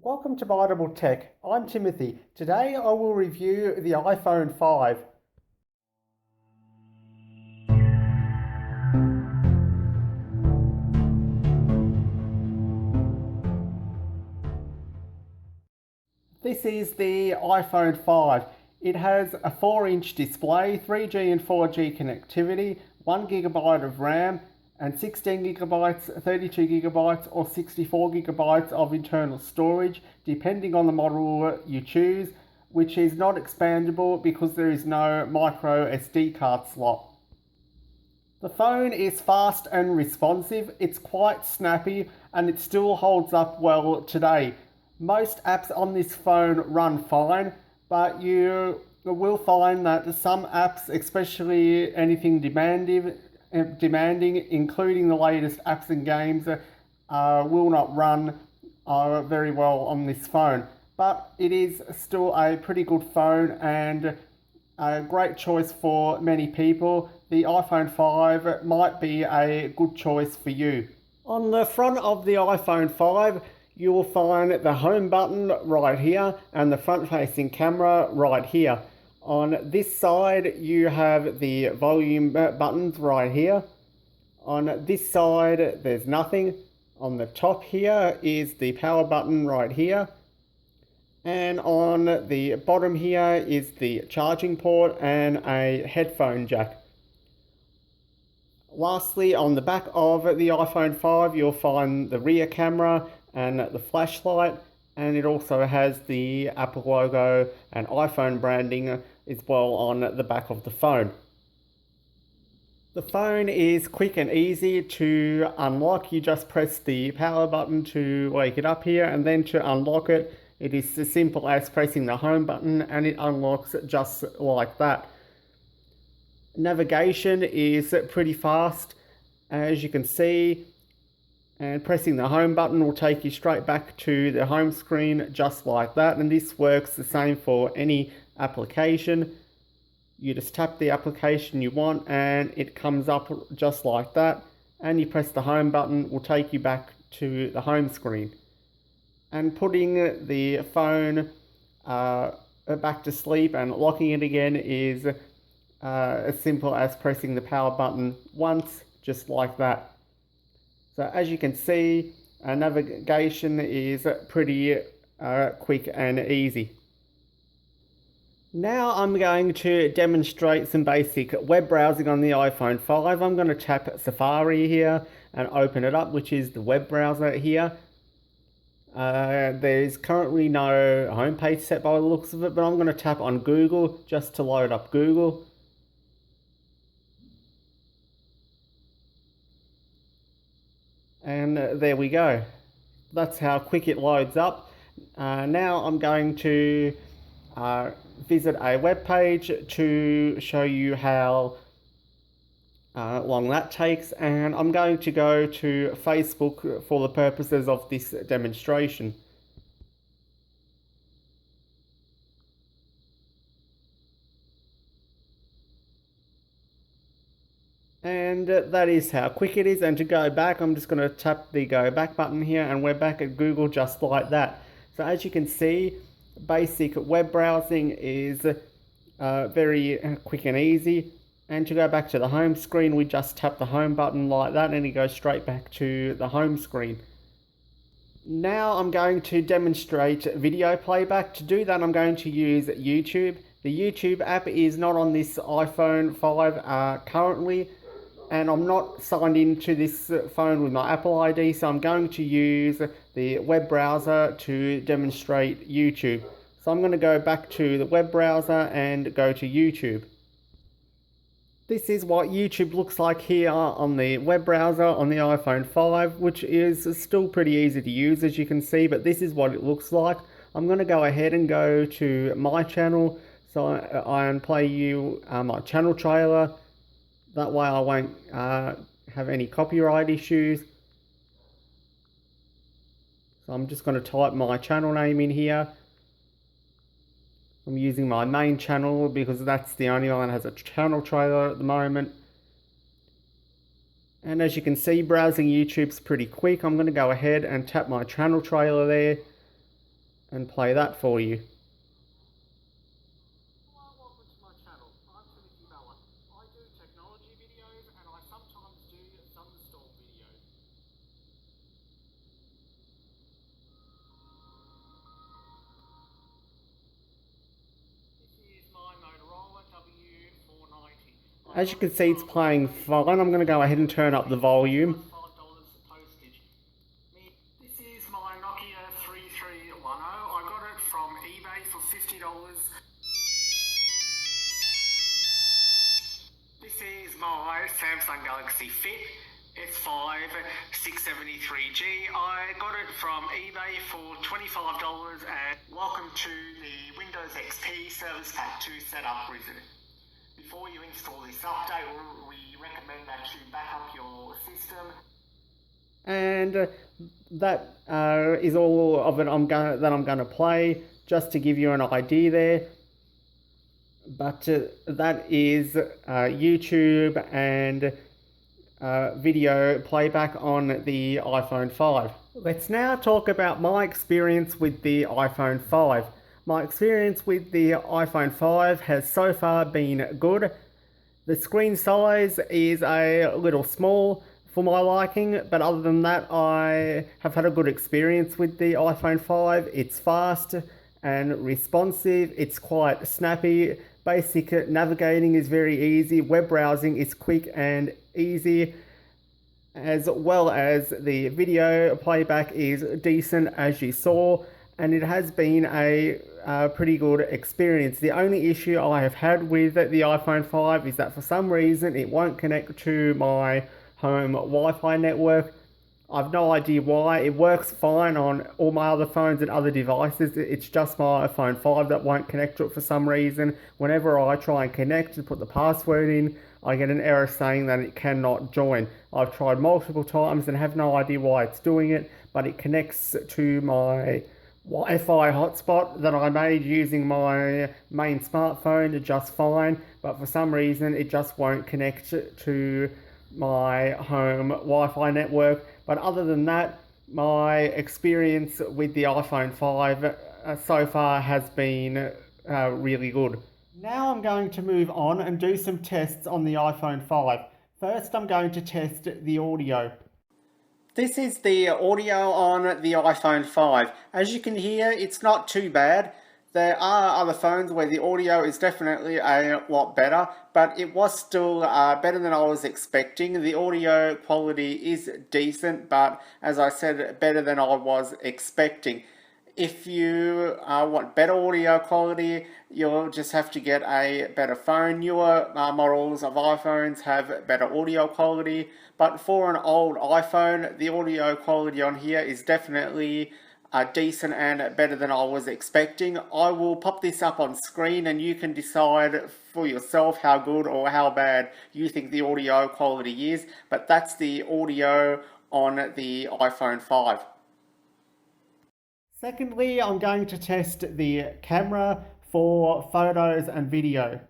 Welcome to Bible Tech. I'm Timothy. Today I will review the iPhone 5. This is the iPhone 5. It has a 4-inch display, 3G and 4G connectivity, 1GB of RAM, and 16GB, 32GB, or 64GB of internal storage, depending on the model you choose, which is not expandable because there is no micro SD card slot. The phone is fast and responsive, it's quite snappy, and it still holds up well today. Most apps on this phone run fine, but you will find that some apps, especially anything demanding, including the latest apps and games, will not run very well on this phone. But it is still a pretty good phone and a great choice for many people. The iPhone 5 might be a good choice for you. On the front of the iPhone 5, you will find the home button right here and the front facing camera right here. On this side, you have the volume buttons right here. On this side, there's nothing. On the top here is the power button right here. And on the bottom here is the charging port and a headphone jack. Lastly, on the back of the iPhone 5, you'll find the rear camera and the flashlight, and it also has the Apple logo and iPhone branding as well on the back of the phone. The phone is quick and easy to unlock. You just press the power button to wake it up here, and then to unlock it, it is as simple as pressing the home button and it unlocks just like that. Navigation is pretty fast, as you can see, and pressing the home button will take you straight back to the home screen just like that, and this works the same for any application. You just tap the application you want and it comes up just like that, and you press the home button will take you back to the home screen. And putting the phone back to sleep and locking it again is as simple as pressing the power button once, just like that. So as you can see, navigation is pretty quick and easy. Now I'm going to demonstrate some basic web browsing on the iPhone 5. I'm going to tap Safari here and open it up, which is the web browser here. There's currently no homepage set by the looks of it, but I'm going to tap on Google just to load up Google. And there we go. That's how quick it loads up. Now I'm going to visit a web page to show you how long that takes, and I'm going to go to Facebook for the purposes of this demonstration. And that is how quick it is. And to go back, I'm just going to tap the go back button here, and we're back at Google just like that. So as you can see, basic web browsing is very quick and easy. And to go back to the home screen, we just tap the home button like that and it goes straight back to the home screen. Now I'm going to demonstrate video playback. To do that, I'm going to use YouTube. The YouTube app is not on this iPhone 5 currently, and I'm not signed into this phone with my Apple ID, so I'm going to use the web browser to demonstrate YouTube. So I'm going to go back to the web browser and go to YouTube. This is what YouTube looks like here on the web browser on the iPhone 5, which is still pretty easy to use, as you can see, but this is what it looks like. I'm going to go ahead and go to my channel, so I play you my channel trailer. That way I won't have any copyright issues. So I'm just going to type my channel name in here. I'm using my main channel because that's the only one that has a channel trailer at the moment. And as you can see, browsing YouTube's pretty quick. I'm going to go ahead and tap my channel trailer there. and play that for you. Hello, welcome to my channel. I'm Timothy Bella. I do technology videos and I sometimes do thunderstorm videos. This is my Motorola W490. As you can see, it's playing fine. I'm going to go ahead and turn up the volume. This is my Nokia 3310. I got it from eBay for $50. This is my Samsung Galaxy Fit S5 673G. I got it from eBay for $25 and welcome to the Windows XP Service Pack 2 setup wizard. Before you install this update, we recommend that you back up your system. And that is all of it I'm going to play, just to give you an idea there. But that is YouTube and video playback on the iPhone 5. Let's now talk about my experience with the iPhone 5. My experience with the iPhone 5 has so far been good. The screen size is a little small for my liking, but other than that, I have had a good experience with the iPhone 5. It's fast and responsive, it's quite snappy, basic navigating is very easy, web browsing is quick and easy, as well as the video playback is decent, as you saw, and it has been a pretty good experience. The only issue I have had with the iPhone 5 is that for some reason it won't connect to my home Wi-Fi network. I've no idea why. It works fine on all my other phones and other devices. It's just my iPhone 5 that won't connect to it for some reason. Whenever I try and connect and put the password in, I get an error saying that it cannot join. I've tried multiple times and have no idea why it's doing it, but it connects to my Wi-Fi hotspot that I made using my main smartphone just fine, but for some reason it just won't connect to my home Wi-Fi network. But other than that, my experience with the iPhone 5 so far has been really good. Now I'm going to move on and do some tests on the iPhone 5. First, I'm going to test the audio. This is the audio on the iPhone 5. As you can hear, it's not too bad. There are other phones where the audio is definitely a lot better, but it was still better than I was expecting. The audio quality is decent, but as I said, better than I was expecting. If you want better audio quality, you'll just have to get a better phone. Newer models of iPhones have better audio quality, but for an old iPhone, the audio quality on here is definitely decent and better than I was expecting. I will pop this up on screen and you can decide for yourself how good or how bad you think the audio quality is, but that's the audio on the iPhone 5. Secondly, I'm going to test the camera for photos and video.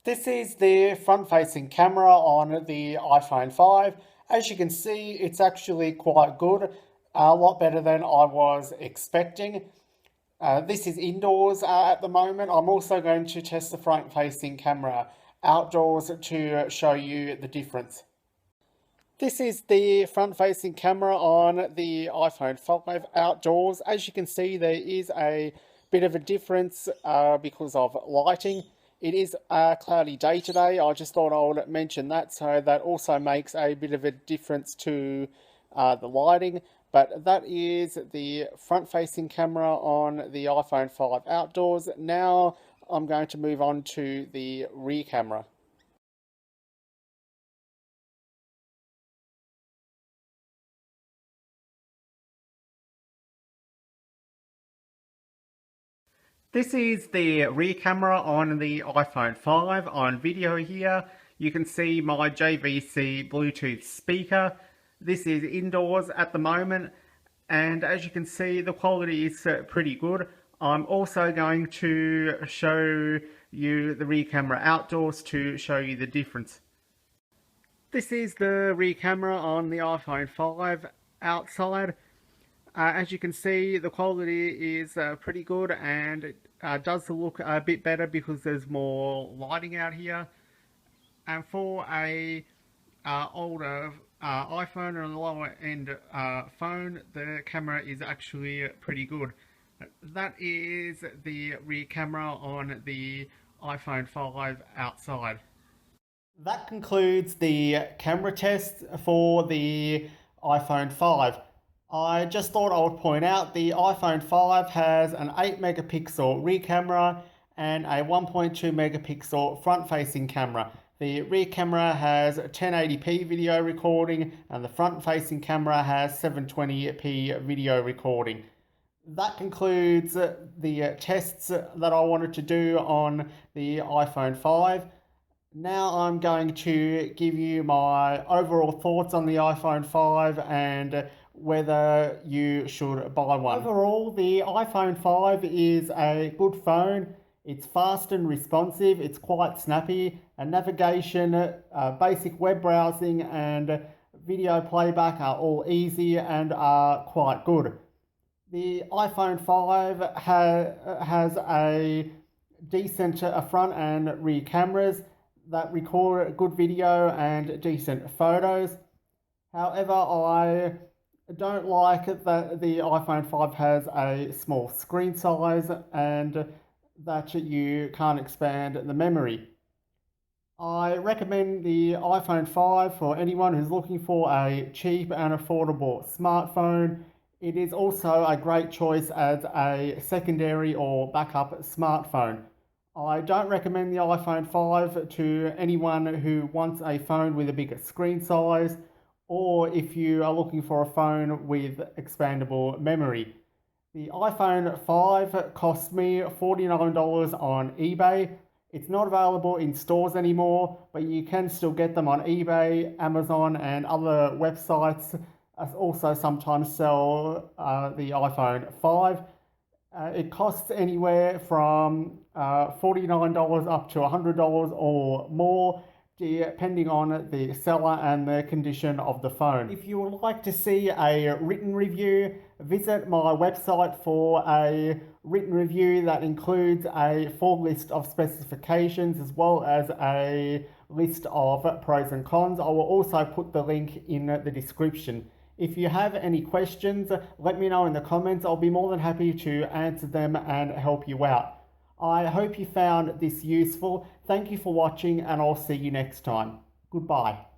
This is the front-facing camera on the iPhone 5. As you can see, it's actually quite good, a lot better than I was expecting. This is indoors at the moment. I'm also going to test the front-facing camera outdoors to show you the difference. This is the front-facing camera on the iPhone 5 outdoors. As you can see, there is a bit of a difference because of lighting. It is a cloudy day today. I just thought I would mention that, so that also makes a bit of a difference to the lighting. But that is the front-facing camera on the iPhone 5 outdoors. Now I'm going to move on to the rear camera. This is the rear camera on the iPhone 5 on video here. You can see my JVC Bluetooth speaker. This is indoors at the moment, and as you can see, the quality is pretty good. I'm also going to show you the rear camera outdoors to show you the difference. This is the rear camera on the iPhone 5 outside. As you can see, the quality is pretty good, and it does look a bit better because there's more lighting out here. And for a older iPhone or a lower end phone, the camera is actually pretty good. That is the rear camera on the iPhone 5 outside. That concludes the camera test for the iPhone 5. I just thought I would point out the iPhone 5 has an 8 megapixel rear camera and a 1.2 megapixel front facing camera. The rear camera has 1080p video recording and the front facing camera has 720p video recording. That concludes the tests that I wanted to do on the iPhone 5. Now I'm going to give you my overall thoughts on the iPhone 5 and whether you should buy one. Overall, the iPhone 5 is a good phone. It's fast and responsive, it's quite snappy, and navigation, basic web browsing and video playback are all easy and are quite good. The iPhone 5 has a decent front and rear cameras that record good video and decent photos. However, I don't like that the iPhone 5 has a small screen size and that you can't expand the memory. I recommend the iPhone 5 for anyone who's looking for a cheap and affordable smartphone. It is also a great choice as a secondary or backup smartphone. I don't recommend the iPhone 5 to anyone who wants a phone with a bigger screen size, or if you are looking for a phone with expandable memory. The iPhone 5 cost me $49 on eBay. It's not available in stores anymore, but you can still get them on eBay, Amazon, and other websites. Also sometimes sell the iPhone 5. It costs anywhere from $49 up to $100 or more, depending on the seller and the condition of the phone. If you would like to see a written review, visit my website for a written review that includes a full list of specifications as well as a list of pros and cons. I will also put the link in the description. If you have any questions, let me know in the comments. I'll be more than happy to answer them and help you out. I hope you found this useful. Thank you for watching, and I'll see you next time. Goodbye.